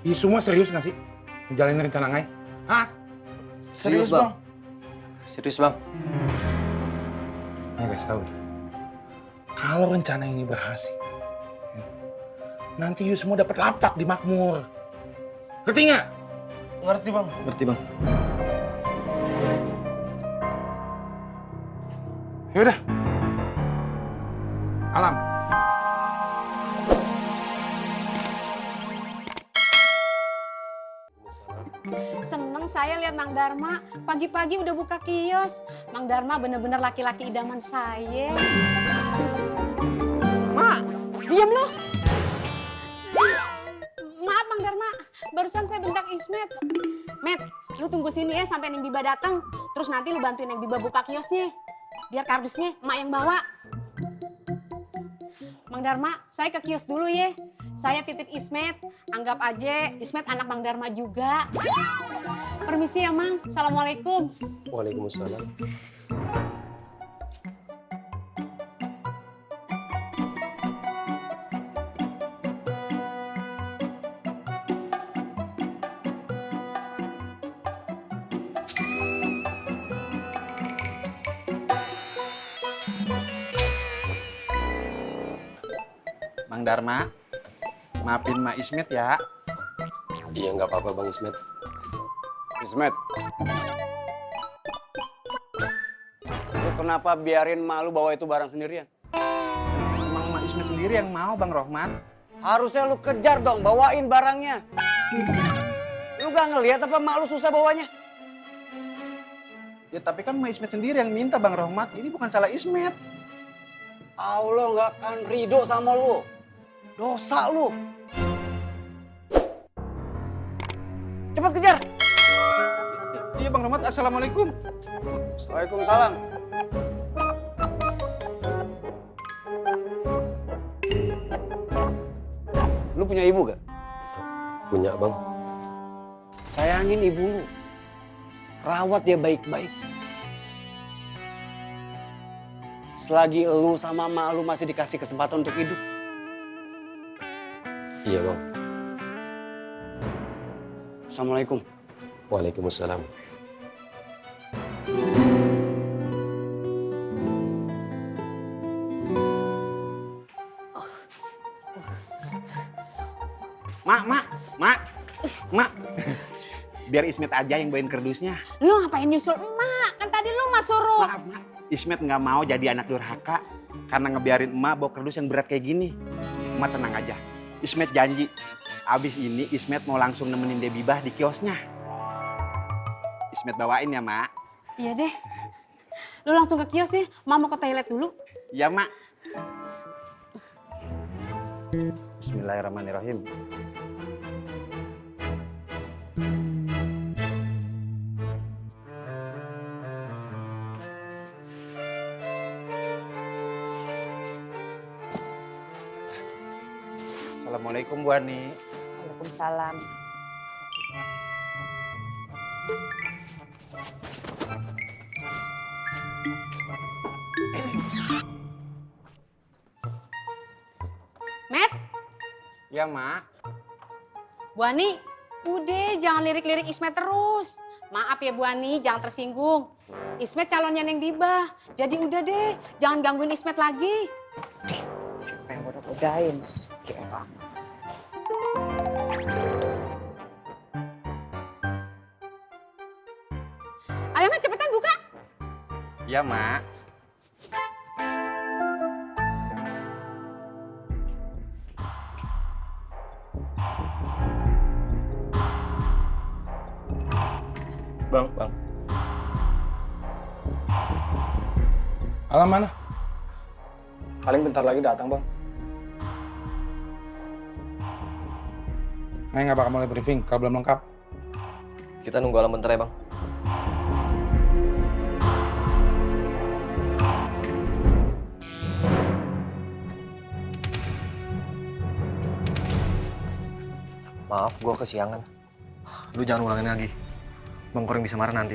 Ini semua serius nggak sih? Ngejalanin rencana Ngai? Hah? Serius, Bang. Serius, Bang. Ngai kasih tahu ya. Kalau rencana ini berhasil, ya, nanti you semua dapat lapak di Makmur. Ngerti nggak? Ngerti, Bang. Ngerti, Bang. Yaudah. Alam. Seneng saya lihat Mang Darma. Pagi-pagi udah buka kios. Mang Darma bener-bener laki-laki idaman saya. Mak! Diam loh. Maaf Mang Darma, barusan saya bentak Ismet. Met, lu tunggu sini ya sampai Neng Biba datang. Terus nanti lu bantuin Neng Biba buka kiosnya. Biar kardusnya emak yang bawa. Mang Darma, saya ke kios dulu ya. Saya titip Ismet, anggap aja Ismet anak Mang Darma juga. Permisi ya Mang, Assalamualaikum. Waalaikumsalam. Mang Darma, maafin Mak Ismet ya. Iya, nggak apa-apa, Bang Ismet. Ismet, lu kenapa biarin mak lu bawa itu barang sendirian? Emang Mak Ismet sendiri yang mau, Bang Rohman. Harusnya lu kejar dong, bawain barangnya. Lu gak ngeliat apa mak lu susah bawanya? Ya tapi kan Mak Ismet sendiri yang minta, Bang Rohmat. Ini bukan salah Ismet. Allah gak akan ridho sama lu. Dosa lu. Cepet kejar. Iya Bang Rohmat, Assalamualaikum. Waalaikumsalam. Lu punya ibu gak? Punya, Bang. Sayangin ibu lu. Rawat dia baik-baik. Selagi lu sama mak lu masih dikasih kesempatan untuk hidup. Iya, Bang. Assalamualaikum. Waalaikumsalam. Mak. Biar Ismet aja yang bawain kardusnya. Lu ngapain nyusul emak? Kan tadi lu mah suruh. Maaf, Mak. Ismet nggak mau jadi anak durhaka karena ngebiarin emak bawa kardus yang berat kayak gini. Emak tenang aja. Ismet janji, abis ini Ismet mau langsung nemenin Debibah di kiosnya. Ismet bawain ya, Mak. Iya deh. Lu langsung ke kios ya. Mama mau ke toilet dulu. Ya, Mak. Bismillahirrahmanirrahim. Assalamualaikum Bu Ani. Waalaikumsalam. Met, Ya, Mak. Bu Ani, udah jangan lirik-lirik Ismet terus. Maaf ya Bu Ani, jangan tersinggung. Ismet calonnya Neng Biba. Jadi udah deh, jangan gangguin Ismet lagi. Siapa yang udah-udahin? Ayo Met, cepetan buka. Ya, Mak. Bang. Bang. Alam mana? Paling bentar lagi datang, Bang. Ngai nggak bakal mulai briefing kalau belum lengkap. Kita nunggu alam bentar ya, Bang. Maaf, gua kesiangan. Lu jangan ulangin lagi. Bang Koreng bisa marah nanti.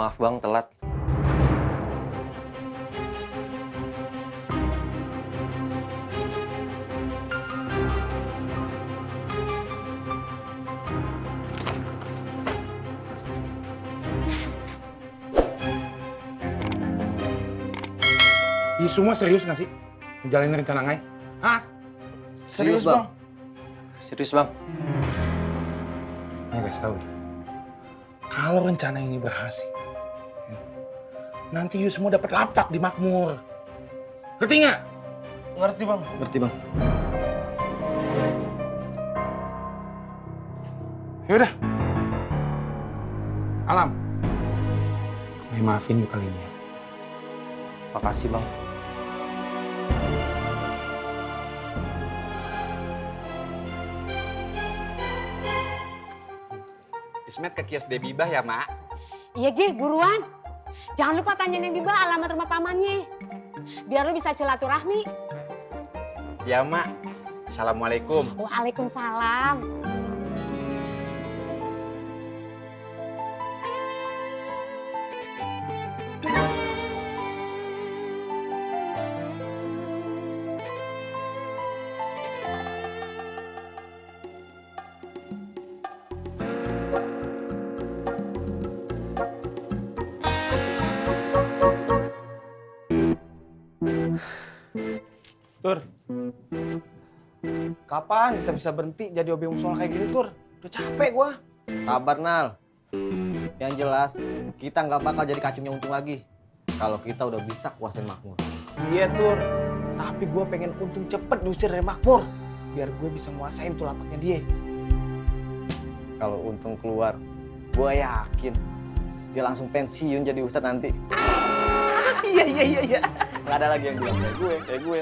Maaf bang, telat. Ini semua serius nggak sih? Ngejalanin rencana Ngai? Hah? Serius, Bang. Serius bang. Nih kasih tahu ya. Kalau rencana ini berhasil, ya, nanti you semua dapat lapak di Makmur. Ngerti nggak? Ngerti bang. Ngerti bang. Yaudah. Alam. Ngai maafin you kali ini ya. Makasih bang. Ismet ke kios Debibah ya, Mak? Iya, Ge, buruan. Jangan lupa tanya Neng Bibah alamat rumah pamannya. Biar lu bisa silaturahmi. Ya, Mak. Assalamualaikum. Waalaikumsalam. Tur, kapan kita bisa berhenti jadi hobi musola kayak gini, Tur? Udah capek gua. Sabar Nal. Yang jelas kita nggak bakal jadi kacungnya Untung lagi. Kalau kita udah bisa kuasain Makmur. Iya, Tur. Tapi gua pengen Untung cepet diusir dari Makmur. Biar gue bisa nguasain tuh lapaknya dia. Kalau Untung keluar, gue yakin dia langsung pensiun jadi ustadz nanti. Iya. Nggak ada lagi yang bilang kayak gue.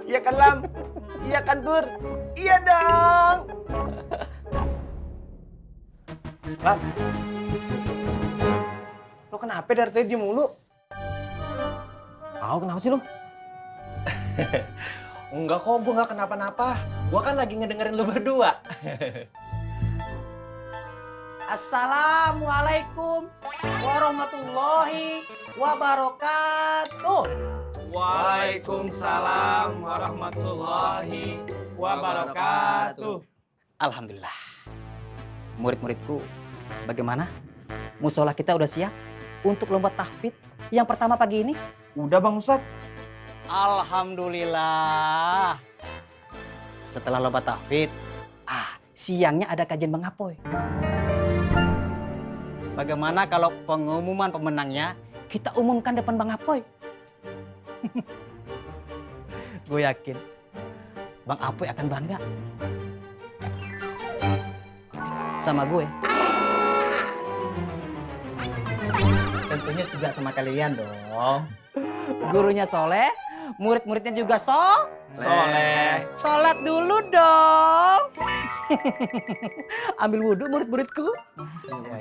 Iya kan, Lam? Iya kan, Tur? Iya dong! Lam, lo kenapa dari tadi diem mulu? Tahu kenapa sih lu? Enggak kok, gue nggak kenapa-napa. Gue kan lagi ngedengerin lo berdua. Assalamualaikum warahmatullahi wabarakatuh. Waalaikumsalam warahmatullahi wabarakatuh. Alhamdulillah. Murid-muridku, bagaimana? Musola kita udah siap untuk lomba tahfidz yang pertama pagi ini? Udah Bang Ustadz. Alhamdulillah. Setelah lomba tahfidz, siangnya ada kajian Bang Apoy. Bagaimana kalau pengumuman pemenangnya kita umumkan depan Bang Apoy? Gue yakin Bang Apoy akan bangga sama gue. Tentunya juga sama kalian dong. Gurunya soleh, murid-muridnya juga soleh. Sholat dulu dong. Ambil wudhu murid-muridku.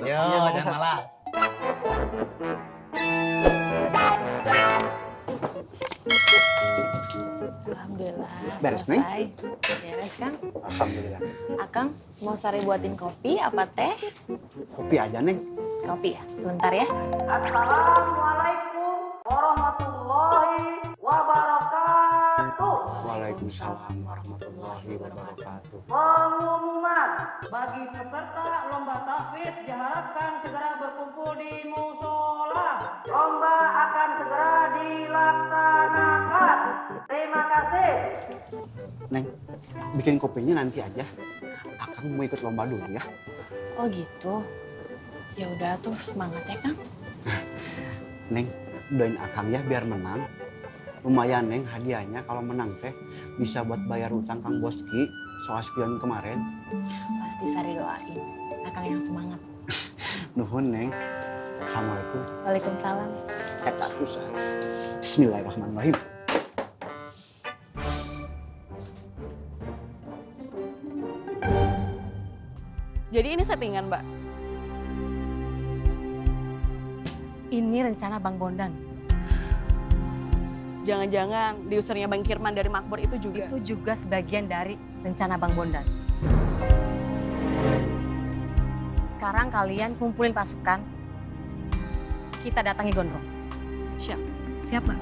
Ayo, jangan malas. Alhamdulillah Beres, Neng? selesai. Beres, Kang. Alhamdulillah. Akang mau Sari buatin kopi apa teh? Kopi aja, Neng. Kopi ya, sebentar ya. Assalamualaikum warahmatullahi wabarakatuh. Waalaikumsalam warahmatullahi wabarakatuh. Pengumuman bagi peserta lomba tahfidz diharapkan segera berkumpul di musola. Lomba akan segera dilaksanakan. Terima kasih. Neng, bikin kopinya nanti aja. Akang mau ikut lomba dulu ya. Oh gitu. Ya udah tuh semangat ya, Kang. Neng, doain Akang ya biar menang. Lumayan, Neng, hadiahnya kalau menang teh bisa buat bayar utang Kang Boski soal spion kemarin. Pasti Sari doain. Akang yang semangat. Nuhun, Neng. Assalamualaikum. Waalaikumsalam. Eta bisa. Bismillahirrahmanirrahim. Jadi ini settingan, Mbak? Ini rencana Bang Bondan. Jangan-jangan di usernya Bang Kirman dari Makmur itu juga? Itu juga sebagian dari rencana Bang Bondan. Sekarang kalian kumpulin pasukan. Kita datangi Gondrong. Siap. Siap, Mbak.